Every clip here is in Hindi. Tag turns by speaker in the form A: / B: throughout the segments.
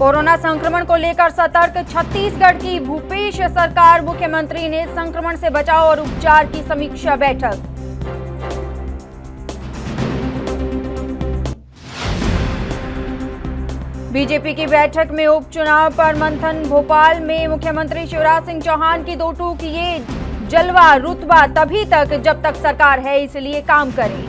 A: कोरोना संक्रमण को लेकर सतर्क छत्तीसगढ़ की भूपेश सरकार। मुख्यमंत्री ने संक्रमण से बचाव और उपचार की समीक्षा बैठक। बीजेपी की बैठक में उपचुनाव पर मंथन। भोपाल में मुख्यमंत्री शिवराज सिंह चौहान की दो टूक, ये जलवा रुतबा तभी तक जब तक सरकार है, इसलिए काम करें।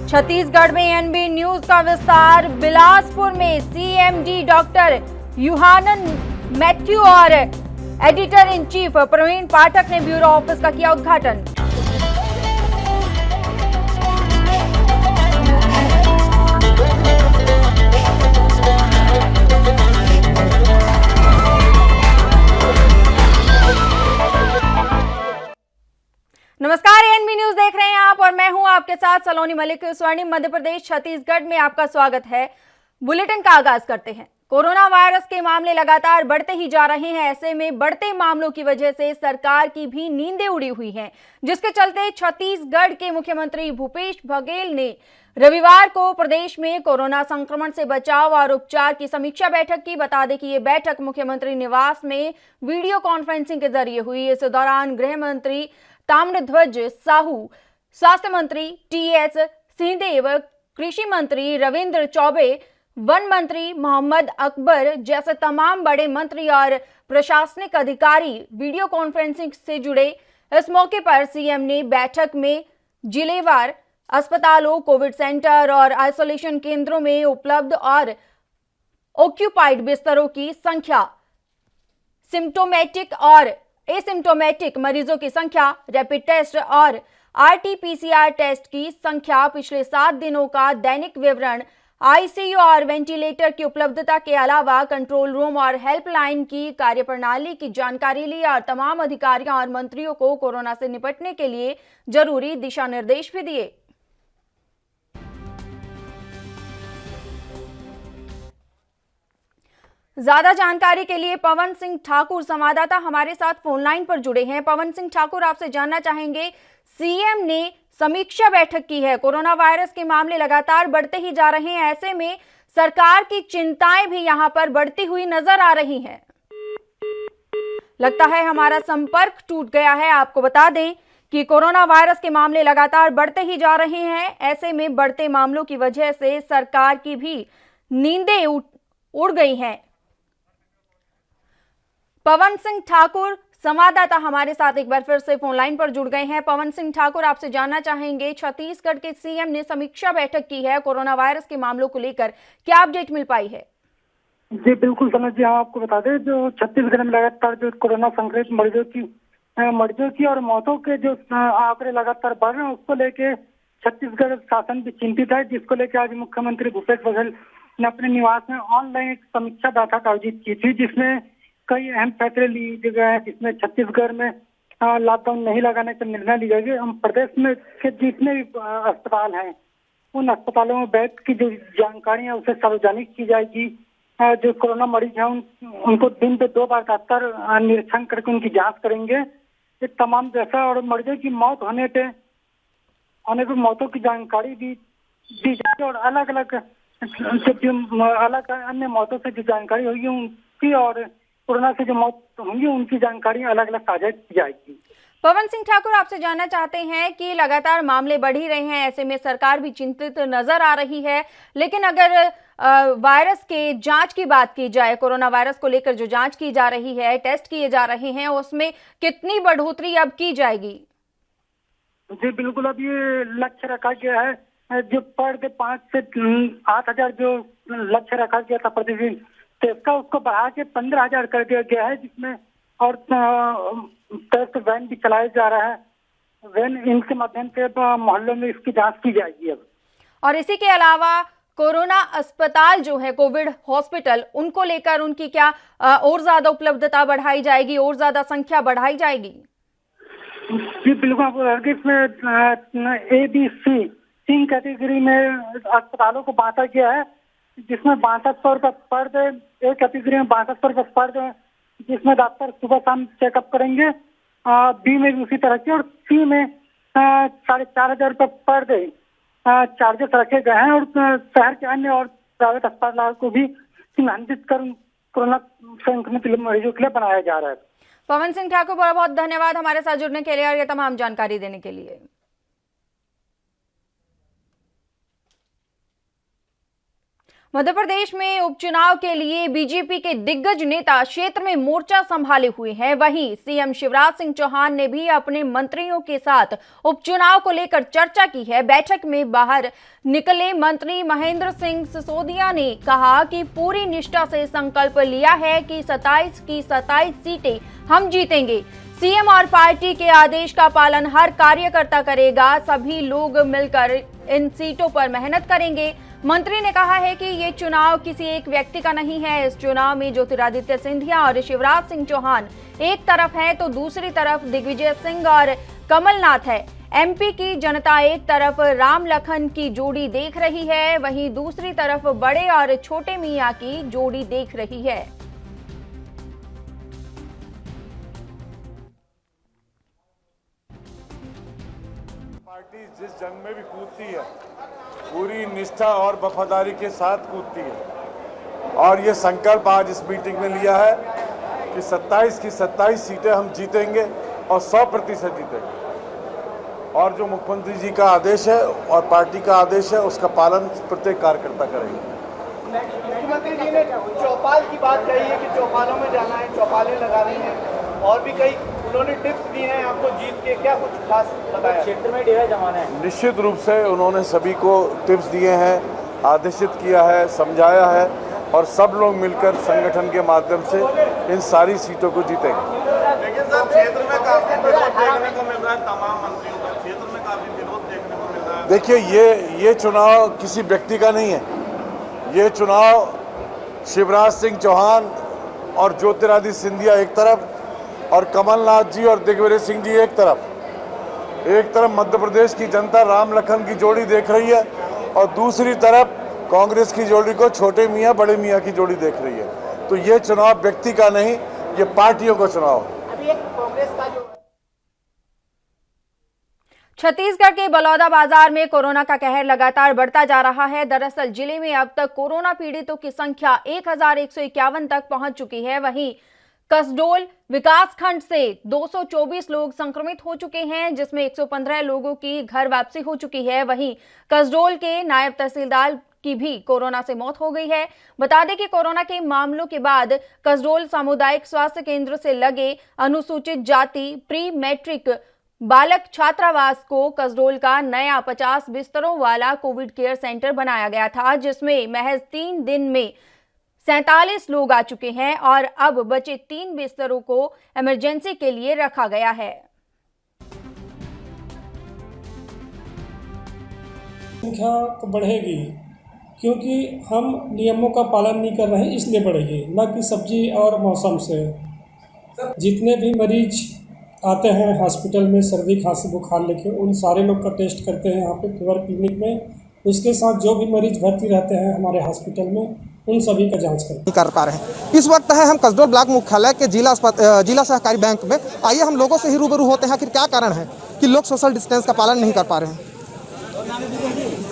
A: छत्तीसगढ़ में एनबी न्यूज का विस्तार। बिलासपुर में सीएमडी डॉक्टर यूहानन मैथ्यू और एडिटर इन चीफ प्रवीण पाठक ने ब्यूरो ऑफिस का किया उद्घाटन। नमस्कार, एनबी न्यूज देख रहे हैं आप और मैं हूं आपके साथ सलोनी मलिक। स्वर्णिम मध्य प्रदेश छत्तीसगढ़ में आपका स्वागत है। बुलेटिन का आगाज करते हैं। कोरोना वायरस के मामले लगातार बढ़ते ही जा रहे हैं। ऐसे में बढ़ते मामलों की वजह से सरकार की भी नींदें उड़ी हुई हैं, जिसके चलते छत्तीसगढ़ के मुख्यमंत्री भूपेश बघेल ने रविवार को प्रदेश में कोरोना संक्रमण से बचाव और उपचार की समीक्षा बैठक की। बता दें कि ये बैठक मुख्यमंत्री निवास में वीडियो कॉन्फ्रेंसिंग के जरिए हुई। इस दौरान गृह मंत्री ताम्रध्वज साहू, स्वास्थ्य मंत्री टीएस सिंहदेव, कृषि मंत्री रविंद्र चौबे, वन मंत्री मोहम्मद अकबर जैसे तमाम बड़े मंत्री और प्रशासनिक अधिकारी वीडियो कॉन्फ्रेंसिंग से जुड़े। इस मौके पर सीएम ने बैठक में जिलेवार अस्पतालों, कोविड सेंटर और आइसोलेशन केंद्रों में उपलब्ध और ऑक्यूपाइड बिस्तरों की संख्या, सिम्टोमेटिक और एसिम्टोमेटिक मरीजों की संख्या, रैपिड टेस्ट और आरटीपीसीआर टेस्ट की संख्या, पिछले 7 दिनों का दैनिक विवरण, आईसीयू और वेंटिलेटर की उपलब्धता के अलावा कंट्रोल रूम और हेल्पलाइन की कार्यप्रणाली की जानकारी ली और तमाम अधिकारियों और मंत्रियों को कोरोना से निपटने के लिए जरूरी दिशा निर्देश भी दिए। ज्यादा जानकारी के लिए पवन सिंह ठाकुर संवाददाता हमारे साथ फोन लाइन पर जुड़े हैं। पवन सिंह ठाकुर, आपसे जानना चाहेंगे, सीएम ने समीक्षा बैठक की है, कोरोना वायरस के मामले लगातार बढ़ते ही जा रहे हैं, ऐसे में सरकार की चिंताएं भी यहां पर बढ़ती हुई नजर आ रही हैं। लगता है हमारा संपर्क टूट गया है। आपको बता दें कि कोरोना वायरस के मामले लगातार बढ़ते ही जा रहे हैं। ऐसे में बढ़ते मामलों की वजह से सरकार की भी नींदें उड़ गई हैं। पवन सिंह ठाकुर संवाददाता हमारे साथ एक बार फिर से फोन लाइन पर जुड़ गए हैं। पवन सिंह ठाकुर, आपसे जानना चाहेंगे, छत्तीसगढ़ के सीएम ने समीक्षा बैठक की है कोरोना वायरस के मामलों को लेकर, क्या अपडेट मिल पाई है?
B: जी बिल्कुल समझ जी, आपको बता दें, जो छत्तीसगढ़ में लगातार जो कोरोना संक्रमित मरीजों की और मौतों के जो आंकड़े लगातार बढ़ रहे हैं, उसको लेके छत्तीसगढ़ शासन भी चिंतित है, जिसको लेकर आज मुख्यमंत्री भूपेश बघेल ने अपने निवास में ऑनलाइन एक समीक्षा बैठक आयोजित की थी, जिसमें कई अहम फैसले लिए गए हैं, जिसमें छत्तीसगढ़ में लॉकडाउन नहीं लगाने का निर्णय लिया गया। हम प्रदेश में के जितने भी अस्पताल हैं, उन अस्पतालों में बेड की जो जानकारी है उसे सार्वजनिक की जाएगी। जो कोरोना मरीज हैं उनको दिन पे 2 बार डॉक्टर निरीक्षण करके उनकी जांच करेंगे। ये तमाम जैसा और मरीजों की मौत होने पे मौतों की जानकारी भी दी जाएगी और अलग अन्य मौतों से जो जानकारी होगी उनकी और कोरोना से जो मौत होंगी उनकी जानकारी अलग अलग साझा की जाएगी।
A: पवन सिंह ठाकुर, आपसे जानना चाहते हैं कि लगातार मामले बढ़ ही रहे हैं, ऐसे में सरकार भी चिंतित नजर आ रही है, लेकिन अगर वायरस के जांच की बात की जाए, कोरोना वायरस को लेकर जो जांच की जा रही है, टेस्ट किए जा रहे हैं, उसमें कितनी बढ़ोतरी अब की जाएगी?
B: जी बिल्कुल, अब ये लक्ष्य रखा गया है, जो पर डे 5 से 8 हजार जो लक्ष्य रखा गया था प्रतिदिन, तो इसका उसको बढ़ा के 15,000 कर दिया गया है, जिसमें और टेस्ट वैन भी चलाया जा रहा है। वैन इनके माध्यम से मोहल्लों में इसकी जांच की जाएगी अब।
A: और इसी के अलावा कोरोना अस्पताल जो है, कोविड हॉस्पिटल, उनको लेकर उनकी क्या और ज्यादा उपलब्धता बढ़ाई जाएगी, और ज्यादा संख्या बढ़ाई जाएगी?
B: जी बिल्कुल, इसमें ABC 3 कैटेगरी में अस्पतालों को बांटा गया है, जिसमें 6200 रुपये पर डे, एक कैटेगरी में 6200 रुपये पर डे, जिसमें डॉक्टर सुबह शाम चेकअप करेंगे। बी में भी उसी तरह की, और सी में 4,500 रुपये पर डे चार्जेस रखे गए हैं और शहर के अन्य और प्राइवेट अस्पतालों को भी चिन्हित कर कोरोना संक्रमित मरीजों के लिए बनाया जा रहा है।
A: पवन सिंह ठाकुर, बहुत बहुत धन्यवाद हमारे साथ जुड़ने के लिए और ये तमाम जानकारी देने के लिए। मध्य प्रदेश में उपचुनाव के लिए बीजेपी के दिग्गज नेता क्षेत्र में मोर्चा संभाले हुए हैं। वहीं सीएम शिवराज सिंह चौहान ने भी अपने मंत्रियों के साथ उपचुनाव को लेकर चर्चा की है। बैठक में बाहर निकले मंत्री महेंद्र सिंह सिसोदिया ने कहा कि पूरी निष्ठा से संकल्प लिया है कि 27 की 27 सीटें हम जीतेंगे। सीएम और पार्टी के आदेश का पालन हर कार्यकर्ता करेगा। सभी लोग मिलकर इन सीटों पर मेहनत करेंगे। मंत्री ने कहा है कि ये चुनाव किसी एक व्यक्ति का नहीं है। इस चुनाव में ज्योतिरादित्य सिंधिया और शिवराज सिंह चौहान एक तरफ है तो दूसरी तरफ दिग्विजय सिंह और कमलनाथ है। एमपी की जनता एक तरफ राम लखन की जोड़ी देख रही है, वहीं दूसरी तरफ बड़े और छोटे मियां की जोड़ी देख रही है।
C: पार्टी जिस जंग में भी कूदती है पूरी निष्ठा और वफादारी के साथ कूदती है और ये संकल्प आज इस मीटिंग में लिया है कि 27 की 27 सीटें हम जीतेंगे और 100% जीतेंगे और जो मुख्यमंत्री जी का आदेश है और पार्टी का आदेश है उसका पालन प्रत्येक कार्यकर्ता करेंगे।
D: मुख्यमंत्री जी ने चौपाल की बात कही है कि चौपालों में जाना है, चौपालें लगानी है और भी कई उन्होंने टिप्स दी हैं आपको जीत के, क्या कुछ खास बताया? क्षेत्र में डेरा जमाना है।
C: निश्चित रूप से उन्होंने सभी को टिप्स दिए हैं, आदेशित किया है, समझाया है और सब लोग मिलकर संगठन के माध्यम से इन सारी सीटों को जीतेंगे।
E: लेकिन सर क्षेत्र में काफी विरोध देखने को मिल रहा है, तमाम मंत्रियों का क्षेत्र में काफी विरोध देखने को मिल रहा है।
C: देखिए ये चुनाव किसी व्यक्ति का नहीं है, ये चुनाव शिवराज सिंह चौहान और ज्योतिरादित्य सिंधिया एक तरफ और कमलनाथ जी और दिग्विजय सिंह जी एक तरफ मध्य प्रदेश की जनता राम लखन की जोड़ी देख रही है और दूसरी तरफ कांग्रेस की जोड़ी को छोटे मियां बड़े मियां की जोड़ी देख रही है। तो ये चुनाव व्यक्ति का नहीं, ये पार्टियों का चुनाव है।
D: अभी एक कांग्रेस का जो
A: छत्तीसगढ़ के बलौदा बाजार में कोरोना का कहर लगातार बढ़ता जा रहा है। दरअसल जिले में अब तक कोरोना पीड़ितों की संख्या 1151 तक पहुंच चुकी है। वहीं कसडोल विकासखंड से 224 लोग संक्रमित हो चुके हैं, जिसमें 115 लोगों की घर वापसी हो चुकी है। वहीं कसडोल के नायब तहसीलदार की भी कोरोना से मौत हो गई है। बता दें कि कोरोना के मामलों के बाद कसडोल सामुदायिक स्वास्थ्य केंद्र से लगे अनुसूचित जाति प्री मैट्रिक बालक छात्रावास को कसडोल का नया 50 बिस्तरों वाला कोविड केयर सेंटर बनाया गया था, जिसमें महज 3 दिन में 47 लोग आ चुके हैं और अब बचे 3 बिस्तरों को इमरजेंसी के लिए रखा गया है।
F: संख्या तो बढ़ेगी क्योंकि हम नियमों का पालन नहीं कर रहे हैं, इसलिए बढ़ेगी, न कि सब्जी और मौसम से। जितने भी मरीज आते हैं हॉस्पिटल में सर्दी खांसी बुखार लेके, उन सारे लोग का टेस्ट करते हैं यहाँ पे फीवर क्लिनिक में। उसके साथ जो भी मरीज भर्ती रहते हैं हमारे हॉस्पिटल में, उन सभी का जांच कर
G: पा रहे हैं। इस वक्त है हम कसडोल ब्लॉक मुख्यालय के जिला सहकारी बैंक में। आइए हम लोगों से ही रूबरू होते हैं आखिर क्या कारण है कि लोग सोशल डिस्टेंस का पालन नहीं कर पा रहे हैं।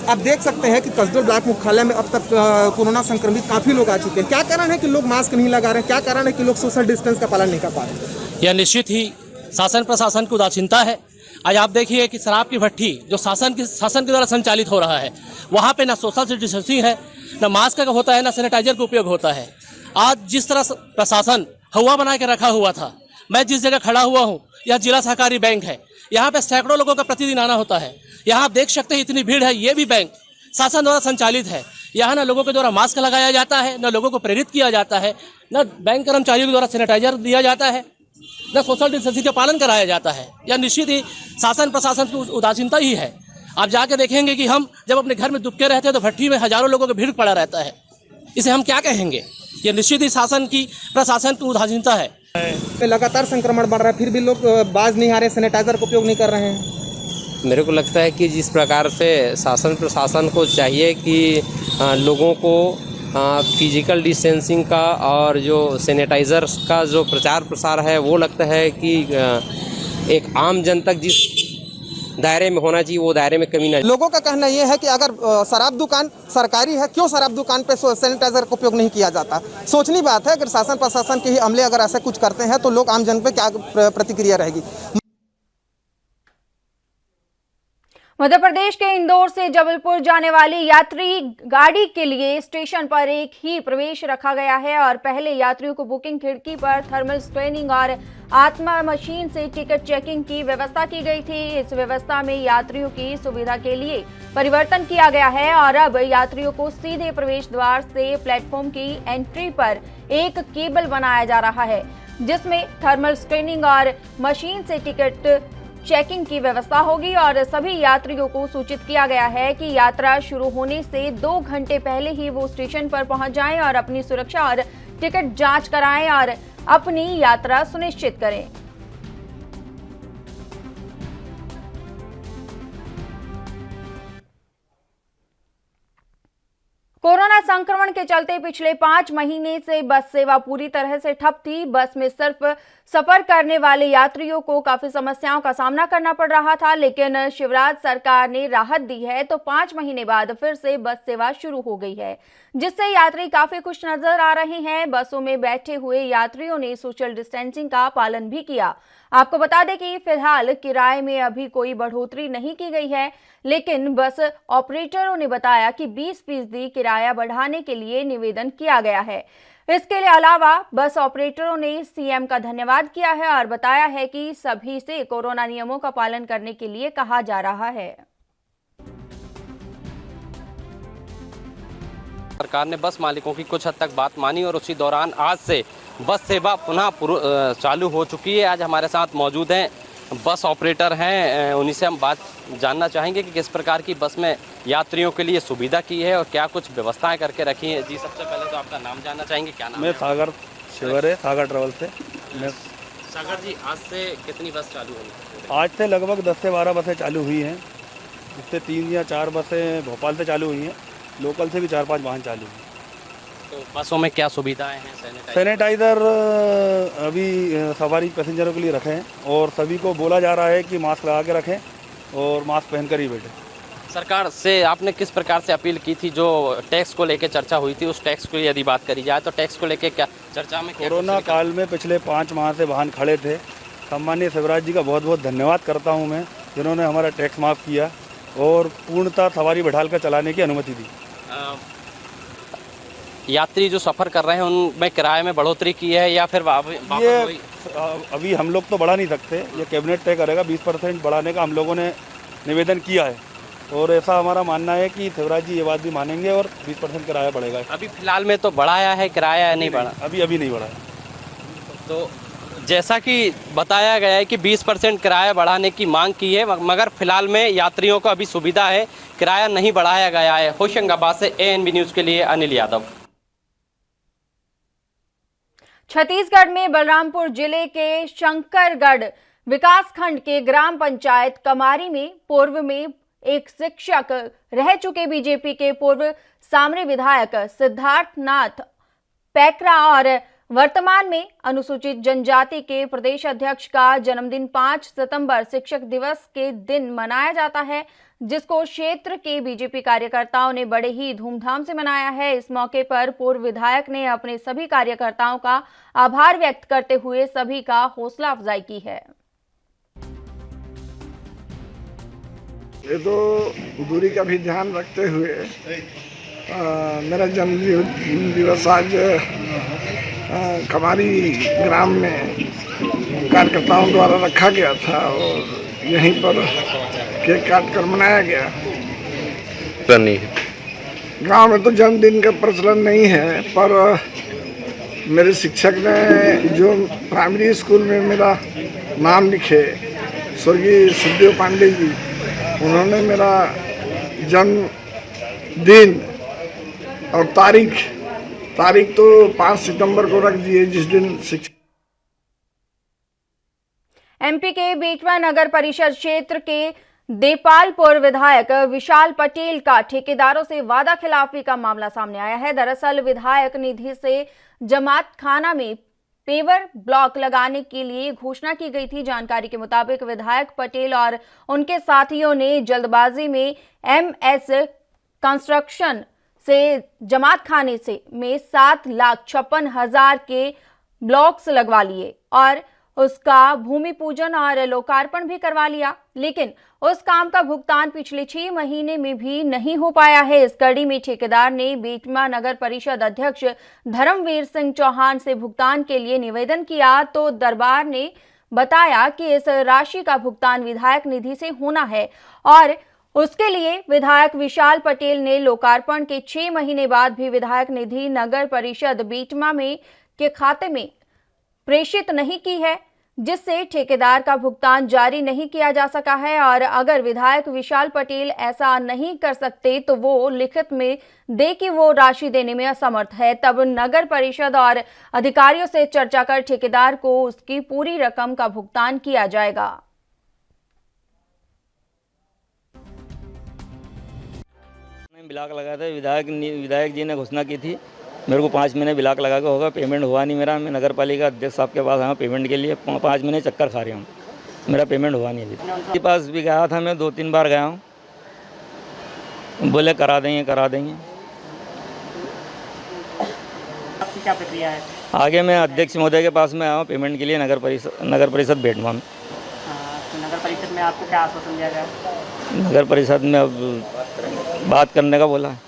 G: आप देख सकते हैं कि कसडोल ब्लॉक मुख्यालय में अब तक कोरोना संक्रमित काफ़ी लोग आ चुके हैं। क्या कारण है कि लोग मास्क नहीं लगा रहे हैं? क्या कारण है कि लोग सोशल डिस्टेंस का पालन नहीं कर पा रहे हैं?
H: यह निश्चित ही शासन प्रशासन की उदासीनता है। आज आप देखिए कि शराब की भट्टी जो शासन के द्वारा संचालित हो रहा है, वहाँ पे ना सोशल डिस्टेंसिंग है, ना मास्क का होता है, ना सैनिटाइजर का उपयोग होता है। आज जिस तरह प्रशासन हवा बना के रखा हुआ था, मैं जिस जगह खड़ा हुआ हूँ यह जिला सहकारी बैंक है। यहाँ पे सैकड़ों लोगों का प्रतिदिन आना होता है। यहाँ आप देख सकते हैं इतनी भीड़ है। ये भी बैंक शासन द्वारा संचालित है। यहाँ ना लोगों के द्वारा मास्क लगाया जाता है, न लोगों को प्रेरित किया जाता है, न बैंक कर्मचारियों के द्वारा सैनिटाइजर दिया जाता है, न सोशल डिस्टेंसिंग का पालन कराया जाता है। यह निश्चित ही शासन प्रशासन की उदासीनता ही है। आप जाके देखेंगे कि हम जब अपने घर में दुबके रहते हैं तो भट्टी में हजारों लोगों का भीड़ पड़ा रहता है। इसे हम क्या कहेंगे? ये निश्चित ही शासन की प्रशासन की उदासीनता है।
G: लगातार संक्रमण बढ़ रहा है, फिर भी लोग बाज नहीं आ रहे, सैनिटाइजर का उपयोग नहीं कर रहे हैं।
I: मेरे को लगता है कि जिस प्रकार से शासन प्रशासन को चाहिए कि लोगों को फिजिकल डिस्टेंसिंग का और जो सैनिटाइज़र का जो प्रचार प्रसार है, वो लगता है कि एक आम जन तक दायरे में होना चाहिए वो दायरे में कमी ना।
G: लोगों का कहना यह है कि अगर शराब दुकान सरकारी है, क्यों शराब दुकान पे सैनिटाइजर का उपयोग नहीं किया जाता। सोचनी बात है, अगर शासन प्रशासन के ही अमले अगर ऐसा कुछ करते हैं तो लोग आम जन पे क्या प्रतिक्रिया रहेगी।
A: मध्य प्रदेश के इंदौर से जबलपुर जाने वाली यात्री गाड़ी के लिए स्टेशन पर एक ही प्रवेश रखा गया है और पहले यात्रियों को बुकिंग खिड़की पर थर्मल स्क्रीनिंग और आत्मा मशीन से टिकट चेकिंग की व्यवस्था की गई थी। इस व्यवस्था में यात्रियों की सुविधा के लिए परिवर्तन किया गया है और अब यात्रियों को सीधे प्रवेश द्वार से प्लेटफॉर्म की एंट्री पर एक केबल बनाया जा रहा है, जिसमें थर्मल स्क्रीनिंग और मशीन से टिकट चेकिंग की व्यवस्था होगी और सभी यात्रियों को सूचित किया गया है कि यात्रा शुरू होने से 2 घंटे पहले ही वो स्टेशन पर पहुंच जाएं और अपनी सुरक्षा और टिकट जांच कराएं और अपनी यात्रा सुनिश्चित करें। कोरोना संक्रमण के चलते पिछले 5 महीने से बस सेवा पूरी तरह से ठप थी। बस में सिर्फ सफर करने वाले यात्रियों को काफी समस्याओं का सामना करना पड़ रहा था, लेकिन शिवराज सरकार ने राहत दी है तो 5 महीने बाद फिर से बस सेवा शुरू हो गई है, जिससे यात्री काफी खुश नजर आ रहे हैं। बसों में बैठे हुए यात्रियों ने सोशल डिस्टेंसिंग का पालन भी किया। आपको बता दें कि फिलहाल किराए में अभी कोई बढ़ोतरी नहीं की गई है, लेकिन बस ऑपरेटरों ने बताया कि 20% किराया बढ़ाने के लिए निवेदन किया गया है। इसके अलावा बस ऑपरेटरों ने सीएम का धन्यवाद किया है और बताया है कि सभी से कोरोना नियमों का पालन करने के लिए कहा जा रहा है।
I: सरकार ने बस मालिकों की कुछ हद तक बात मानी और उसी दौरान आज से बस सेवा पुनः चालू हो चुकी है। आज हमारे साथ मौजूद हैं बस ऑपरेटर हैं, उन्हीं से हम बात जानना चाहेंगे कि किस प्रकार की बस में यात्रियों के लिए सुविधा की है और क्या कुछ व्यवस्थाएं करके रखी हैं। जी, सबसे पहले तो आपका नाम जानना चाहेंगे, क्या नाम?
E: मैं सागर शिवर है, सागर ट्रेवल से। मैं
I: सागर जी, आज से कितनी बस चालू हुई?
E: आज से लगभग 10 से 12 बसें चालू हुई हैं, जिससे 3 या 4 बसें भोपाल से चालू हुई हैं, लोकल से भी 4-5 वाहन चालू हैं।
I: तो बसों में क्या सुविधाएं हैं?
E: सैनिटाइज़र अभी सवारी पैसेंजरों के लिए रखे हैं और सभी को बोला जा रहा है कि मास्क लगा के रखें और मास्क पहनकर ही बैठें।
I: सरकार से आपने किस प्रकार से अपील की थी? जो टैक्स को लेकर चर्चा हुई थी, उस टैक्स की यदि बात करी जाए तो टैक्स को लेकर क्या चर्चा में?
E: कोरोना काल में पिछले 5 माह से वाहन खड़े थे। सम्मानीय शिवराज जी का बहुत बहुत धन्यवाद करता हूँ मैं, जिन्होंने हमारा टैक्स माफ़ किया और पूर्णतः सवारी बैठाल कर चलाने की अनुमति दी।
I: यात्री जो सफ़र कर रहे हैं उनमें किराए में बढ़ोतरी की है या फिर
E: ये अभी हम लोग तो बढ़ा नहीं सकते, ये कैबिनेट तय करेगा। 20% बढ़ाने का हम लोगों ने निवेदन किया है और ऐसा हमारा मानना है कि शिवराज जी ये बात भी मानेंगे और 20% किराया बढ़ेगा।
I: अभी फिलहाल में तो बढ़ाया है किराया, नहीं बढ़ा?
E: अभी नहीं बढ़ा।
I: तो जैसा कि बताया गया है कि 20% किराया बढ़ाने की मांग की है, मगर फिलहाल में यात्रियों को अभी सुविधा है, किराया नहीं बढ़ाया गया है। होशंगाबाद से ANB न्यूज़ के लिए अनिल यादव।
A: छत्तीसगढ़ में बलरामपुर जिले के शंकरगढ़ विकासखंड के ग्राम पंचायत कमारी में पूर्व में एक शिक्षक रह चुके बीजेपी के पूर्व सामरी विधायक सिद्धार्थनाथ पैकरा और वर्तमान में अनुसूचित जनजाति के प्रदेश अध्यक्ष का जन्मदिन 5 सितंबर शिक्षक दिवस के दिन मनाया जाता है, जिसको क्षेत्र के बीजेपी कार्यकर्ताओं ने बड़े ही धूमधाम से मनाया है। इस मौके पर पूर्व विधायक ने अपने सभी कार्यकर्ताओं का आभार व्यक्त करते हुए सभी का हौसला अफजाई की है।
J: ये तो दूरी का भी ध्यान रखते हुए मेरा जन्मदिन दिवस आज कमारी ग्राम में कार्यकर्ताओं द्वारा रखा गया था और यहीं पर केक काट कर मनाया गया। गांव में तो जन्मदिन का प्रचलन नहीं है, पर मेरे शिक्षक ने जो प्राइमरी स्कूल में मेरा नाम लिखे, स्वर्गीय सुखदेव पांडे जी, उन्होंने मेरा जन्मदिन और तारीख तो 5 सितंबर को रख दिए, जिस दिन शिक्षक।
A: MP के बेटवा नगर परिषद क्षेत्र के देपालपुर विधायक विशाल पटेल का ठेकेदारों से वादा खिलाफी का मामला सामने आया है। दरअसल विधायक निधि से जमात खाना में पेवर ब्लॉक लगाने के लिए घोषणा की गई थी। जानकारी के मुताबिक विधायक पटेल और उनके साथियों ने जल्दबाजी में MS कंस्ट्रक्शन से जमात खाने से में 7,56,000 के ब्लॉक्स लगवा लिए और उसका भूमि पूजन और लोकार्पण भी करवा लिया, लेकिन उस काम का भुगतान पिछले 6 महीने में भी नहीं हो पाया है। इस कड़ी में ठेकेदार ने बेटमा नगर परिषद अध्यक्ष धर्मवीर सिंह चौहान से भुगतान के लिए निवेदन किया तो दरबार ने बताया कि इस राशि का भुगतान विधायक निधि से होना है और उसके लिए विधायक विशाल पटेल ने लोकार्पण के 6 महीने बाद भी विधायक निधि नगर परिषद बेटमा में के खाते में प्रेषित नहीं की है, जिससे ठेकेदार का भुगतान जारी नहीं किया जा सका है। और अगर विधायक विशाल पटेल ऐसा नहीं कर सकते तो वो लिखित में दे कि वो राशि देने में असमर्थ है, तब नगर परिषद और अधिकारियों से चर्चा कर ठेकेदार को उसकी पूरी रकम का भुगतान किया जाएगा।
K: ब्लॉक लगाया था, विधायक जी ने घोषणा की थी मेरे को 5 महीने ब्लॉक लगा के होगा, पेमेंट हुआ नहीं मेरा। मैं नगर पालिका अध्यक्ष साहब के पास आया पेमेंट के लिए, 5 महीने चक्कर खा रहा हूँ, मेरा पेमेंट हुआ नहीं अभी। उनके पास भी गया था मैं, 2-3 बार गया हूँ, बोले करा देंगे।
L: आपकी क्या प्रक्रिया है?
K: आगे मैं अध्यक्ष महोदय के पास में आया हूँ पेमेंट के लिए नगर परिषद बेटमा में।
L: तो नगर परिषद में आपको क्या आश्वासन दिया गया?
K: नगर परिषद में अब बात करने का बोला है।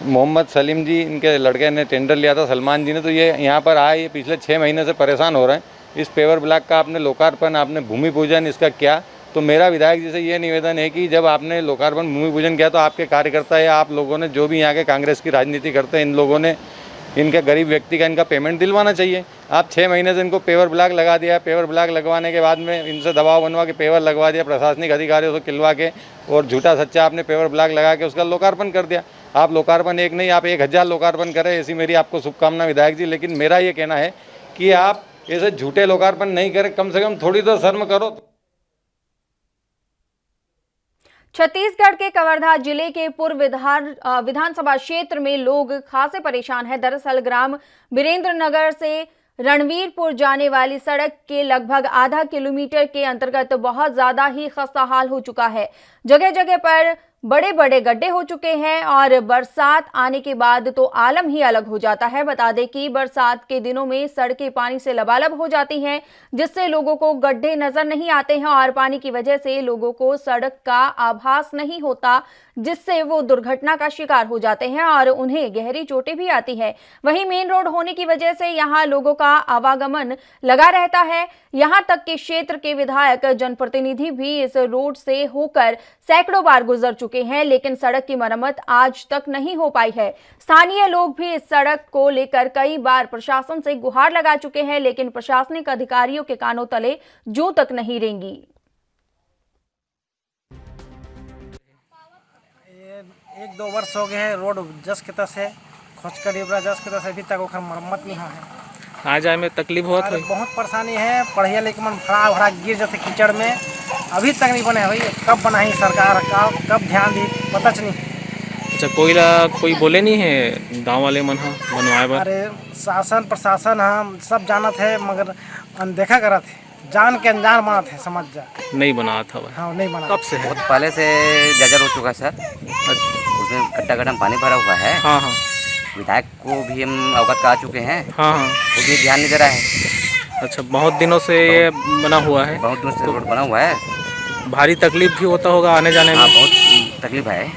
M: मोहम्मद सलीम जी इनके लड़के ने टेंडर लिया था, सलमान जी ने, तो ये यहाँ पर आए, ये पिछले 6 महीने से परेशान हो रहे हैं। इस पेवर ब्लॉक का आपने लोकार्पण, आपने भूमि पूजन इसका क्या, तो मेरा विधायक जी से ये निवेदन है कि जब आपने लोकार्पण भूमि पूजन किया तो आपके कार्यकर्ता या आप लोगों ने जो भी यहाँ के कांग्रेस की राजनीति करते हैं, इन लोगों ने इनके गरीब व्यक्ति का इनका पेमेंट दिलवाना चाहिए। आप 6 महीने से इनको पेवर ब्लॉक लगा दिया, पेवर ब्लॉक लगवाने के बाद में इनसे दबाव बनवा के पेवर लगवा दिया, प्रशासनिक अधिकारियों से खिलवा के, और झूठा सच्चा आपने पेवर ब्लॉक लगा के उसका लोकार्पण कर दिया। आप लोकार्पण एक नहीं, आप 1000 लोकार्पण करें, ऐसी मेरी आपको शुभकामना विधायक जी। लेकिन मेरा ये कहना है कि आप ऐसे झूठे लोकार्पण नहीं करें, कम से कम थोड़ी तो शर्म करो।
A: छत्तीसगढ़ के कवर्धा जिले के पूर्व विधानसभा क्षेत्र में लोग खासे परेशान हैं। दरअसल ग्राम वीरेंद्र नगर से रणवीरपुर जाने वाली सड़क के लगभग आधा किलोमीटर के अंतर्गत बहुत ज्यादा ही खस्ता हाल हो चुका है। जगह जगह पर बड़े बड़े गड्ढे हो चुके हैं और बरसात आने के बाद तो आलम ही अलग हो जाता है। बता दें कि बरसात के दिनों में सड़कें पानी से लबालब हो जाती हैं, जिससे लोगों को गड्ढे नजर नहीं आते हैं और पानी की वजह से लोगों को सड़क का आभास नहीं होता, जिससे वो दुर्घटना का शिकार हो जाते हैं और उन्हें गहरी चोटें भी आती है। वहीं मेन रोड होने की वजह से यहाँ लोगों का आवागमन लगा रहता है। यहाँ तक कि क्षेत्र के विधायक जनप्रतिनिधि भी इस रोड से होकर सैकड़ों बार गुजर चुके हैं, लेकिन सड़क की मरम्मत आज तक नहीं हो पाई है। स्थानीय लोग भी इस सड़क को लेकर कई बार प्रशासन से गुहार लगा चुके हैं, लेकिन प्रशासनिक अधिकारियों के कानों तले जूं तक नहीं रेंगी।
L: 1-2 वर्ष हो गए हैं, रोड जस के तस है, खोजकर जस के तस, अभी तक ओकर मरम्मत नहीं हुआ है।
N: आ जाए में तकलीफ होत है,
L: बहुत परेशानी है। पढ़िया लेकिन मन भरा गिर जाते कीचड़ में, अभी तक नहीं बने भाई। कब बनाई सरकार, कब ध्यान दी, पता नहीं।
N: अच्छा, कोई बोले नहीं है गांव वाले मन बनवाए बर?
L: अरे शासन प्रशासन हम सब जानत है, मगर अनदेखा करत है, जान के अनजान बनत है, समझ जा।
N: नहीं बना था भाई?
L: हाँ, नहीं बना।
N: कब से है?
O: बहुत पहले से जर्जर हो चुका है सर, उसमें गड्ढा में पानी भरा हुआ है।
N: हाँ।
O: विधायक को भी हम अवगत करा चुके हैं।
N: हाँ।
O: वो भी ध्यान नहीं दे रहा है।
N: अच्छा, बहुत दिनों से ये बना हुआ है?
O: बहुत दिनों से रोड बना हुआ है।
N: भारी तकलीफ भी होता होगा आने जाने में?
O: हाँ, बहुत तकलीफ है,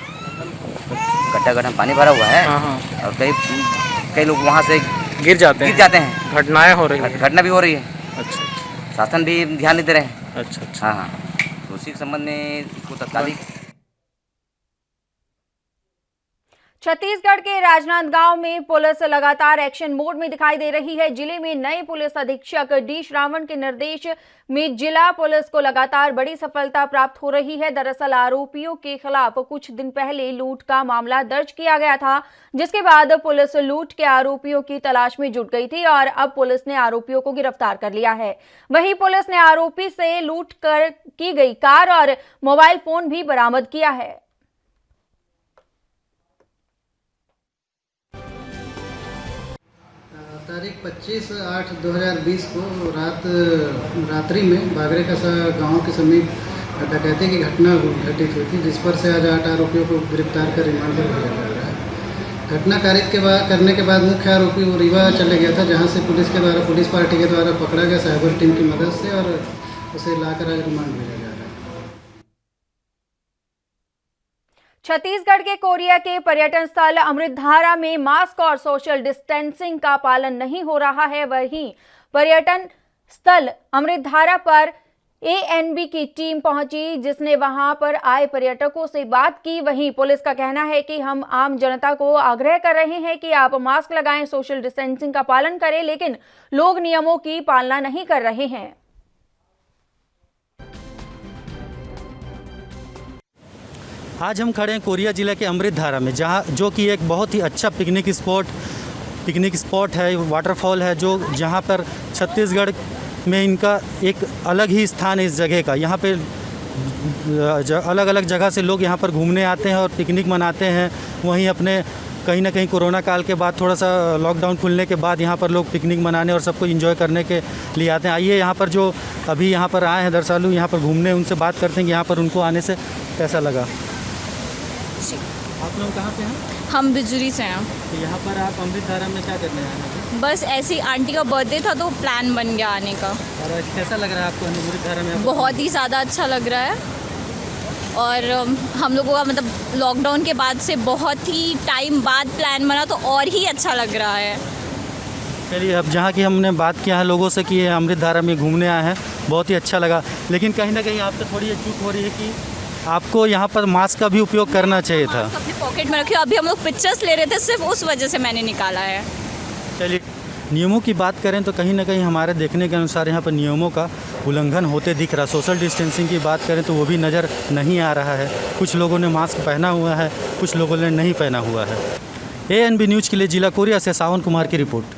O: गड्ढा में पानी भरा हुआ है।
N: हाँ।
O: और कई लोग वहाँ से गिर जाते हैं।
N: घटनाएं हो रही है?
O: घटना भी हो रही है।
N: अच्छा।
O: शासन भी ध्यान नहीं दे रहे हैं।
N: अच्छा।
O: हाँ, तो उसी के संबंध में इसको तत्कालिक।
A: छत्तीसगढ़ के राजनांदगांव में पुलिस लगातार एक्शन मोड में दिखाई दे रही है। जिले में नए पुलिस अधीक्षक डी श्रावण के निर्देश में जिला पुलिस को लगातार बड़ी सफलता प्राप्त हो रही है। दरअसल आरोपियों के खिलाफ कुछ दिन पहले लूट का मामला दर्ज किया गया था, जिसके बाद पुलिस लूट के आरोपियों की तलाश में जुट गई थी और अब पुलिस ने आरोपियों को गिरफ्तार कर लिया है। वहीं पुलिस ने आरोपी से लूट कर की गई कार और मोबाइल फोन भी बरामद किया है।
P: तारीख 25/8/2020 को रात्रि में बागरेकसा गांव के समीप डकैती की घटना घटित हुई थी, जिस पर से आज 8 आरोपियों को गिरफ्तार कर रिमांड पर भेजा जा रहा है। घटना करने के बाद मुख्य आरोपी वो रीवा चले गया था, जहां से पुलिस पार्टी के द्वारा पकड़ा गया साइबर टीम की मदद से, और उसे लाकर आज रिमांड भेजा जा रहा है।
A: छत्तीसगढ़ के कोरिया के पर्यटन स्थल अमृतधारा में मास्क और सोशल डिस्टेंसिंग का पालन नहीं हो रहा है। वहीं पर्यटन स्थल अमृतधारा पर एएनबी की टीम पहुंची, जिसने वहां पर आए पर्यटकों से बात की। वहीं पुलिस का कहना है कि हम आम जनता को आग्रह कर रहे हैं कि आप मास्क लगाएं, सोशल डिस्टेंसिंग का पालन करें, लेकिन लोग नियमों की पालना नहीं कर रहे हैं।
Q: आज हम खड़े हैं कोरिया ज़िले के अमृतधारा में, जो कि एक बहुत ही अच्छा पिकनिक स्पॉट है, वाटरफॉल है, जहाँ पर छत्तीसगढ़ में इनका एक अलग ही स्थान है इस जगह का। यहाँ पे अलग अलग जगह से लोग यहाँ पर घूमने आते हैं और पिकनिक मनाते हैं। वहीं अपने कहीं ना कहीं कोरोना काल के बाद, थोड़ा सा लॉकडाउन खुलने के बाद यहाँ पर लोग पिकनिक मनाने और सबको एंजॉय करने के लिए आते हैं। आइए यहाँ पर जो अभी यहाँ पर आए हैं दरअसल यहाँ पर घूमने, उनसे बात करते हैं कि यहाँ पर उनको आने से कैसा लगा। आप लोग कहाँ पे हैं?
R: हम बिजुरी से हैं।
Q: तो यहाँ पर आप अमृतधारा में क्या करने आए हैं?
R: बस ऐसे ही आंटी का बर्थडे था तो प्लान बन गया आने का।
Q: और कैसा लग रहा है आपको अमृतधारा में?
R: बहुत ही ज़्यादा अच्छा लग रहा है, और हम लोगों का मतलब लॉकडाउन के बाद से बहुत ही टाइम बाद प्लान बना तो और ही अच्छा लग रहा है।
Q: चलिए, अब जहाँ की हमने बात किया है लोगों से कि अमृतधारा में घूमने आए हैं, बहुत ही अच्छा लगा, लेकिन कहीं ना कहीं आपसे थोड़ी चूक हो रही है कि आपको यहाँ पर मास्क का भी उपयोग करना चाहिए था।
R: अपने पॉकेट में रखे, अभी हम लोग पिक्चर्स ले रहे थे, सिर्फ उस वजह से मैंने निकाला है।
Q: चलिए, नियमों की बात करें तो कहीं ना कहीं हमारे देखने के अनुसार यहाँ पर नियमों का उल्लंघन होते दिख रहा। सोशल डिस्टेंसिंग की बात करें तो वो भी नज़र नहीं आ रहा है। कुछ लोगों ने मास्क पहना हुआ है, कुछ लोगों ने नहीं पहना हुआ है। एएनबी न्यूज़ के लिए जिला कोरिया से सावन कुमार की रिपोर्ट।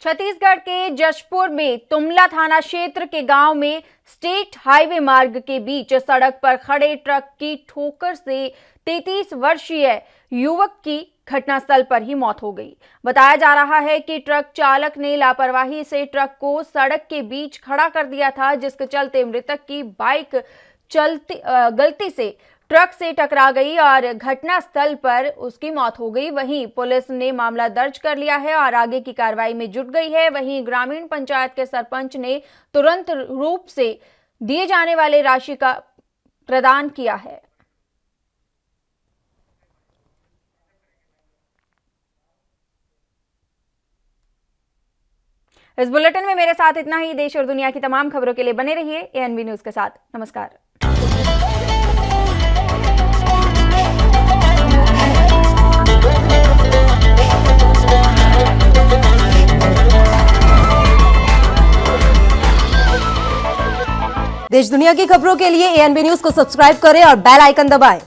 A: छत्तीसगढ़ के जशपुर में तुमला थाना क्षेत्र के गांव में स्टेट हाईवे मार्ग के बीच सड़क पर खड़े ट्रक की ठोकर से 33 वर्षीय युवक की घटनास्थल पर ही मौत हो गई। बताया जा रहा है कि ट्रक चालक ने लापरवाही से ट्रक को सड़क के बीच खड़ा कर दिया था, जिसके चलते मृतक की बाइक गलती से ट्रक से टकरा गई और घटनास्थल पर उसकी मौत हो गई। वहीं पुलिस ने मामला दर्ज कर लिया है और आगे की कार्रवाई में जुट गई है। वहीं ग्रामीण पंचायत के सरपंच ने तुरंत रूप से दिए जाने वाले राशि का प्रदान किया है। इस बुलेटिन में मेरे साथ इतना ही। देश और दुनिया की तमाम खबरों के लिए बने रहिए एएनबी न्यूज के साथ। नमस्कार।
S: देश दुनिया की खबरों के लिए एएनबी न्यूज को सब्सक्राइब करें और बेल आइकन दबाएं।